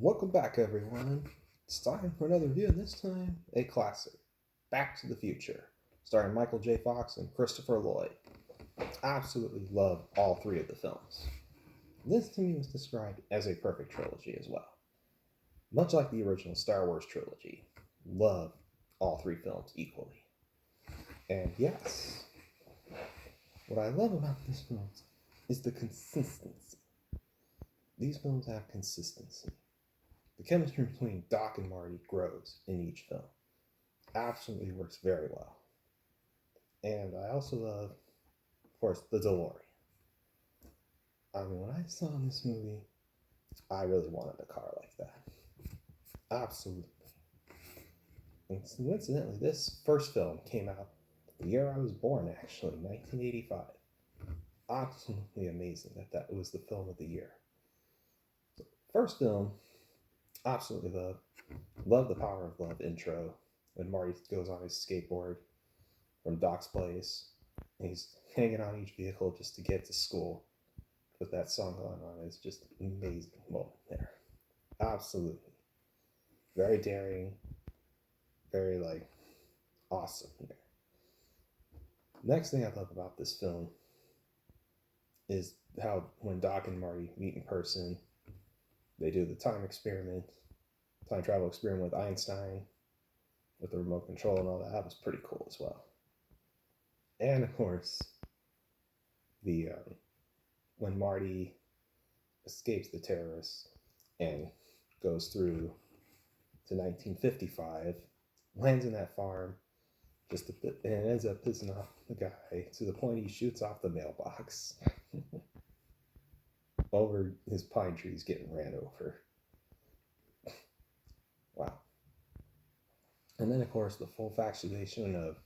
Welcome back, everyone. It's time for another review, and this time a classic, Back to the Future, starring Michael J. Fox and Christopher Lloyd. Absolutely love all three of the films. This to me was described as a perfect trilogy as well. Much like the original Star Wars trilogy, love all three films equally. And yes, what I love about this film is the consistency. These films have consistency. The chemistry between Doc and Marty grows in each film. Absolutely works very well. And I also love, of course, the DeLorean. I mean, when I saw this movie, I really wanted a car like that. Absolutely. And coincidentally, this first film came out the year I was born, actually, 1985. Absolutely amazing that was the film of the year. First film, absolutely love. Love the Power of Love intro when Marty goes on his skateboard from Doc's place. He's hanging on each vehicle just to get to school with that song going on. It's just an amazing moment there. Absolutely. Very daring, very awesome there. Next thing I love about this film is how when Doc and Marty meet in person, they do the time travel experiment with Einstein, with the remote control and all that. That was pretty cool as well. And of course, the when Marty escapes the terrorists and goes through to 1955, lands in that farm, and ends up pissing off the guy to the point he shoots off the mailbox over his pine trees getting ran over. Wow. And then, of course, the full factualization of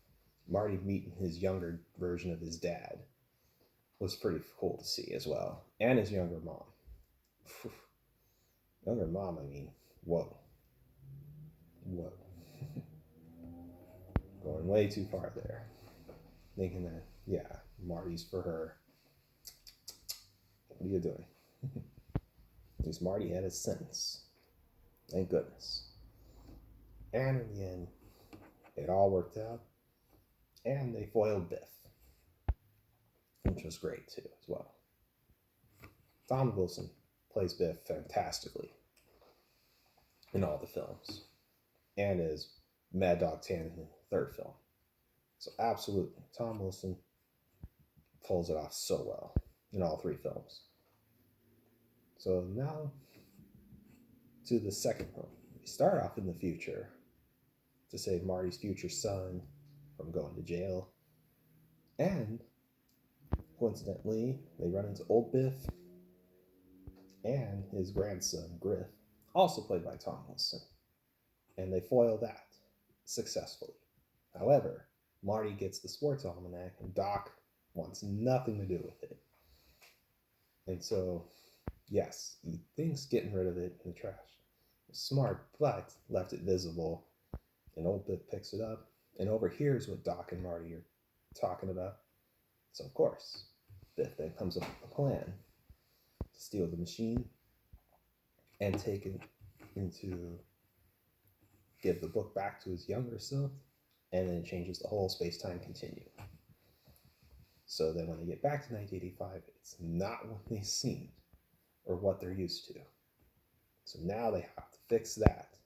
Marty meeting his younger version of his dad was pretty cool to see as well. And his younger mom. Younger mom, I mean, whoa. Whoa. Going way too far there. Thinking that, yeah, Marty's for her. What are you doing? At least Marty had his sentence. Thank goodness. And in the end, it all worked out. And they foiled Biff, which was great too, as well. Tom Wilson plays Biff fantastically in all the films, and as Mad Dog Tannen in the third film. So absolutely, Tom Wilson pulls it off so well in all three films. So now to the second film. We start off in the future to save Marty's future son from going to jail. And coincidentally, they run into old Biff and his grandson, Griff, also played by Tom Wilson. And they foil that successfully. However, Marty gets the sports almanac and Doc wants nothing to do with it. And so, yes, he thinks getting rid of it in the trash was smart, but left it visible. And old Biff picks it up and overhears what Doc and Marty are talking about. So, of course, Biff then comes up with a plan to steal the machine and take it into give the book back to his younger self, and then it changes the whole space-time continuum. So then when they get back to 1985, it's not what they seemed or what they're used to. So now they have to fix that.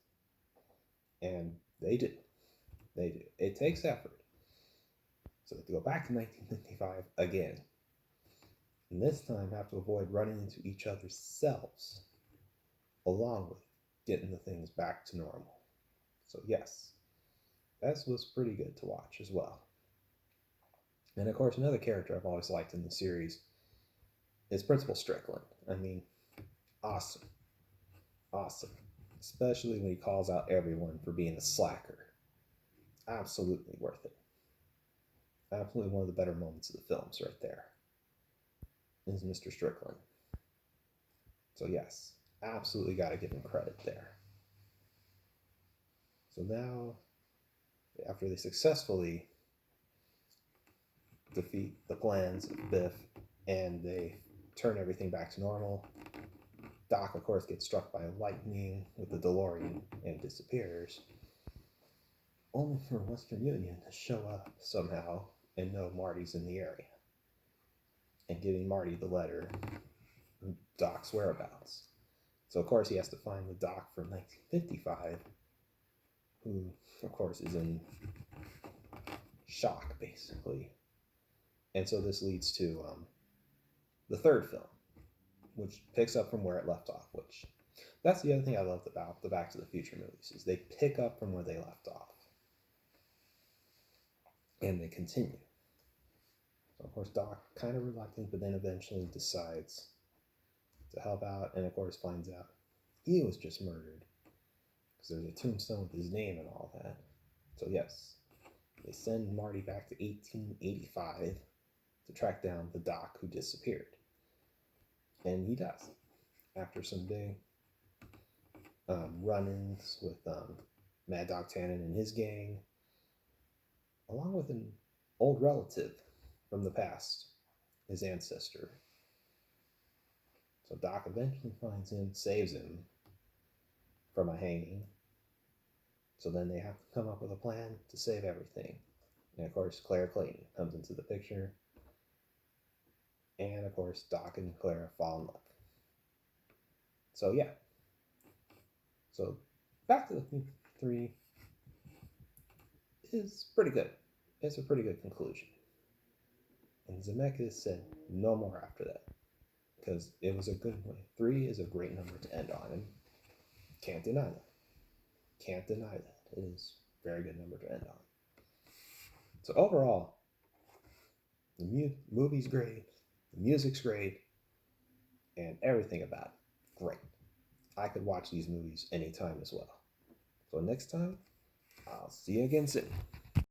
And they do. They do. It takes effort. So they have to go back to 1955 again. And this time have to avoid running into each other's selves, along with getting the things back to normal. So yes, that was pretty good to watch as well. And of course, another character I've always liked in the series is Principal Strickland. I mean, awesome. Awesome. Especially when he calls out everyone for being a slacker. Absolutely worth it. Absolutely one of the better moments of the films right there is Mr. Strickland. So yes, absolutely got to give him credit there. So now, after they successfully defeat the plans of Biff and they turn everything back to normal, Doc, of course, gets struck by lightning with the DeLorean and disappears, only for Western Union to show up somehow and know Marty's in the area, and giving Marty the letter, Doc's whereabouts. So, of course, he has to find the Doc from 1955, who, of course, is in shock, basically. And so this leads to the third film, which picks up from where it left off, which that's the other thing I loved about the Back to the Future movies, is they pick up from where they left off. And they continue. So, of course, Doc, kind of reluctant, but then eventually decides to help out, and, of course, finds out he was just murdered, because there's a tombstone with his name and all that. So, yes, they send Marty back to 1885 to track down the Doc who disappeared. And he does. After some big run-ins with Mad Dog Tannen and his gang, along with an old relative from the past, his ancestor. So Doc eventually finds him, saves him from a hanging. So then they have to come up with a plan to save everything. And of course, Claire Clayton comes into the picture. And of course, Doc and Claire fall in love. So yeah. So Back to the Future 3 is pretty good. It's a pretty good conclusion. And Zemeckis said no more after that, because it was a good one. 3 is a great number to end on, and can't deny that. Can't deny that. It is a very good number to end on. So overall, the movie's great, the music's great, and everything about it, great. I could watch these movies anytime as well. So next time, I'll see you again soon.